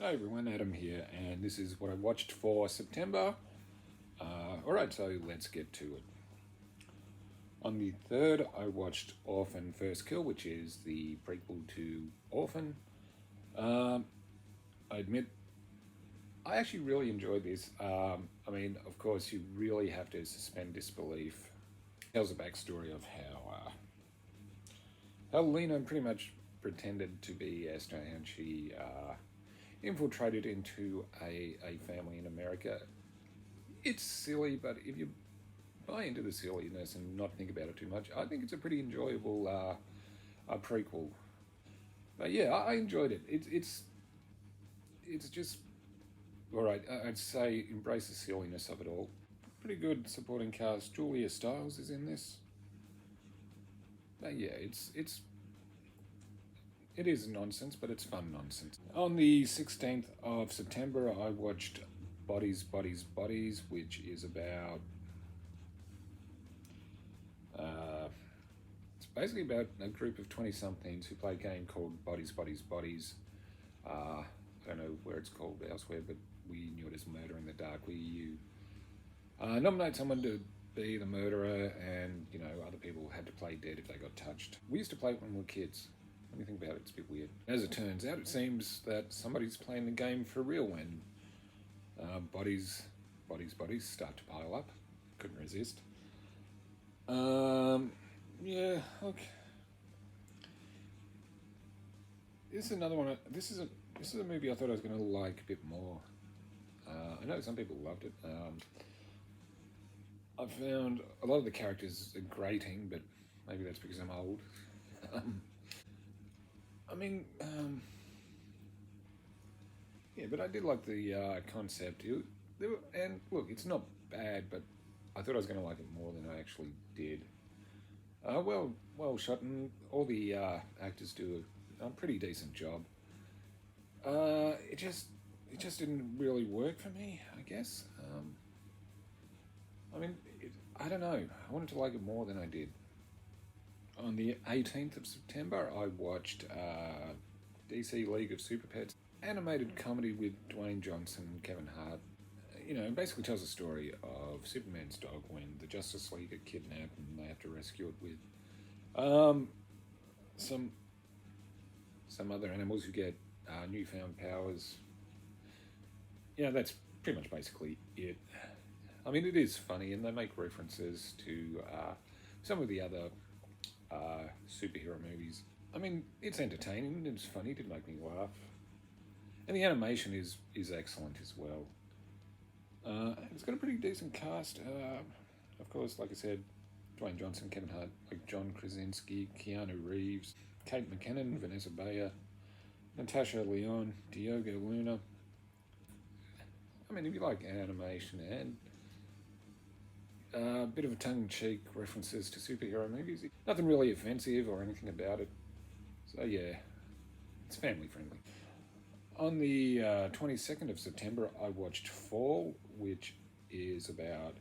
Hi everyone, Adam here, and this is what I watched for September. Alright, so let's get to it. On the 3rd, I watched Orphan First Kill, which is the prequel to Orphan. I admit, I actually really enjoyed this. I mean, of course, you really have to suspend disbelief. It tells the backstory of how Lena pretty much pretended to be Esther, and she infiltrated into a family in America. It's silly, but if you buy into the silliness and not think about it too much, I think it's a pretty enjoyable prequel. But yeah, I enjoyed it. It's just all right. I'd say embrace the silliness of it all. Pretty good supporting cast. Julia Stiles is in this. But yeah, it is nonsense, but it's fun nonsense. On the 16th of September, I watched Bodies, Bodies, Bodies, which is about... it's basically about a group of 20-somethings who play a game called Bodies, Bodies, Bodies. I don't know where it's called elsewhere, but we knew it as Murder in the Dark, where you nominate someone to be the murderer, and other people had to play dead if they got touched. We used to play it when we were kids. When you think about it, it's a bit weird. As it turns out, it seems that somebody's playing the game for real when bodies start to pile up. Couldn't resist. Yeah, okay. This is another one. This is a movie I thought I was going to like a bit more. I know some people loved it. I found a lot of the characters are grating, but maybe that's because I'm old. Yeah, but I did like the concept. And look, it's not bad, but I thought I was going to like it more than I actually did. Well shot, and all the actors do a pretty decent job. It just didn't really work for me, I guess. I don't know. I wanted to like it more than I did. On the 18th of September, I watched DC League of Super Pets, animated comedy with Dwayne Johnson and Kevin Hart. It basically tells the story of Superman's dog when the Justice League are kidnapped and they have to rescue it with some other animals who get newfound powers. That's pretty much basically it. I mean, it is funny, and they make references to some of the other superhero movies. I mean, it's entertaining, it's funny, it did make me laugh. And the animation is excellent as well. It's got a pretty decent cast. Of course, like I said, Dwayne Johnson, Kevin Hart, like John Krasinski, Keanu Reeves, Kate McKinnon, Vanessa Bayer, Natasha Lyonne, Diogo Luna. I mean, if you like animation and a bit of a tongue-in-cheek references to superhero movies, nothing really offensive or anything about it. So yeah, it's family friendly. On the 22nd of September, I watched Fall, which is about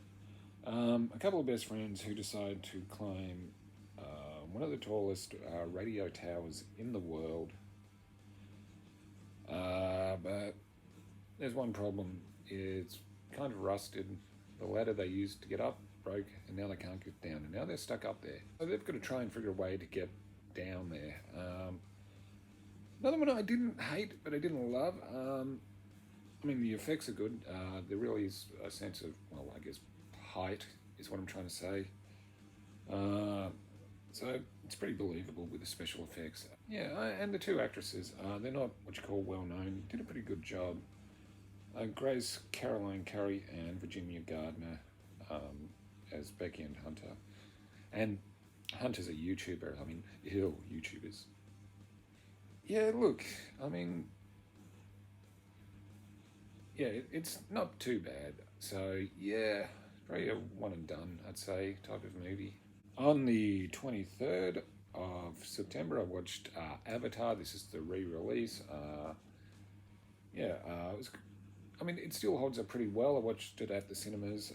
a couple of best friends who decide to climb one of the tallest radio towers in the world. But there's one problem. It's kind of rusted. The ladder they used to get up broke, and now they can't get down, and now they're stuck up there. So they've got to try and figure a way to get down there. Another one I didn't hate, but I didn't love. I mean, the effects are good. There really is a sense of, well, I guess, height is what I'm trying to say. So it's pretty believable with the special effects. Yeah, and the two actresses, they're not what you call well-known, did a pretty good job. Grace Caroline Curry and Virginia Gardner as Becky and Hunter. And Hunter's a YouTuber. I mean, YouTubers. Yeah, look, I mean, yeah, it's not too bad. So, yeah, probably a one and done, I'd say, type of movie. On the 23rd of September, I watched Avatar. This is the re-release. It still holds up pretty well. I watched it at the cinemas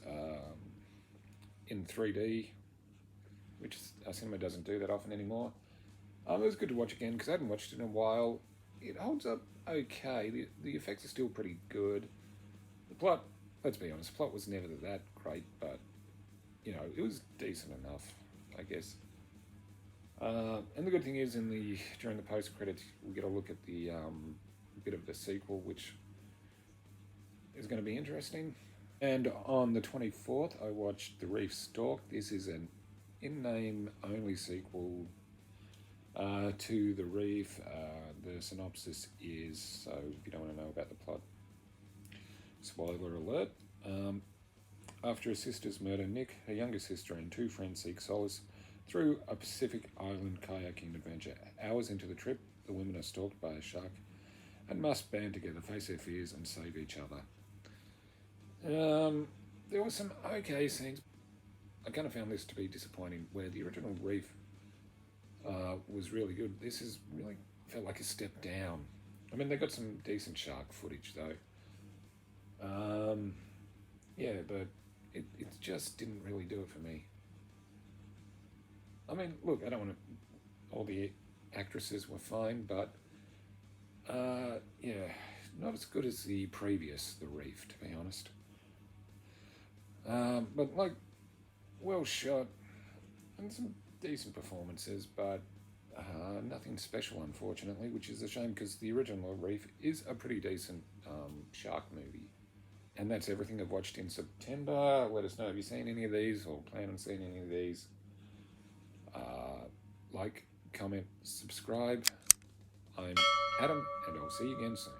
in 3D, which our cinema doesn't do that often anymore. It was good to watch again because I hadn't watched it in a while. it holds up okay. The effects are still pretty good. The plot, let's be honest, the plot was never that great, but it was decent enough, I guess. And the good thing is, during the post credits, we get a look at the bit of the sequel, which is going to be interesting. And on the 24th, I watched The Reef Stalk. This is an in-name only sequel to The Reef. The synopsis is, so if you don't want to know about the plot, spoiler alert. After her sister's murder, Nick, her younger sister, and two friends seek solace through a Pacific Island kayaking adventure. Hours into the trip, the women are stalked by a shark and must band together, face their fears, and save each other. There were some okay scenes. I kind of found this to be disappointing, where the original Reef was really good. This is really felt like a step down. I mean, they got some decent shark footage though. Yeah, but it just didn't really do it for me. I mean, look, I don't want to. All the actresses were fine, but yeah, not as good as the previous The Reef, to be honest. But like, well shot and some decent performances, but nothing special, unfortunately, which is a shame because the original Reef is a pretty decent shark movie. And that's everything I've watched in September. Let us know if you've seen any of these or plan on seeing any of these. Like, comment, subscribe. I'm Adam, and I'll see you again soon.